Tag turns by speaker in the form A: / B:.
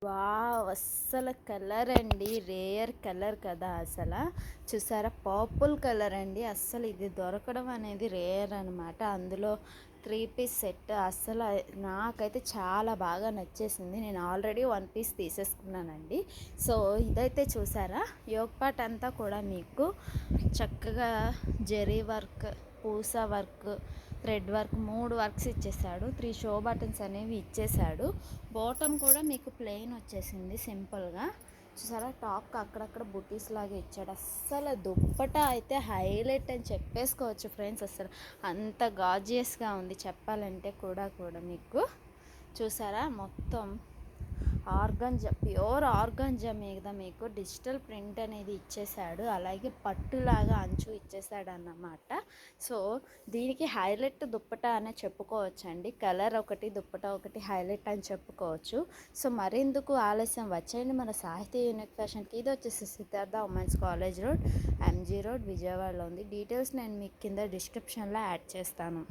A: Wow! అస్సలు colour అండి. Rare colour కదా అసల. చూసారా? పర్పుల్ కలర్ అండి. అస్సలు ఇది దొరకడం అనేది రేర్ అనమాట. అందులో 3 పీస్ సెట్ అస్సలు నాకైతే చాలా బాగా నచ్చేసింది. నేను ఆల్రెడీ 1 పీస్ తీసేసుకున్నానండి. సో, ఇదైతే చూసారా? యోగ్ పార్ట్ అంతా కూడా మీకు చక్కగా zari work, Pusa work, thread work 3 works ఇచ్చేసాడు. 3 షో బటన్స్ అనేవి ఇచ్చేసాడు. బాటమ్ కూడా మీకు ప్లెయిన్ వచ్చేసింది సింపుల్గా. చూసారా? టాప్కి అక్కడక్కడ బుటీస్ లాగా ఇచ్చాడు. అస్సలు దుప్పటా అయితే హైలైట్ అని చెప్పేసుకోవచ్చు ఫ్రెండ్స్. అసలు అంత గాజియస్గా ఉంది చెప్పాలంటే కూడా మీకు. చూసారా? మొత్తం ఆర్గంజా, ప్యూర్ ఆర్గంజా మీద మీకు డిజిటల్ ప్రింట్ అనేది ఇచ్చేసాడు. అలాగే పట్టులాగా అంచు ఇచ్చేసాడు అన్నమాట. సో, దీనికి హైలైట్ దుప్పటా అనే చెప్పుకోవచ్చు అండి. కలర్ ఒకటి, దుప్పటా ఒకటి హైలైట్ అని చెప్పుకోవచ్చు. సో, మరెందుకు ఆలస్యం, వచ్చేయండి మన సాహితీ యూనిక్ ఫ్యాషన్కి. ఇది వచ్చేసి Siddhartha women's college road, MG road, విజయవాడలో ఉంది. డీటెయిల్స్ నేను మీకు కింద డిస్క్రిప్షన్లో యాడ్ చేస్తాను.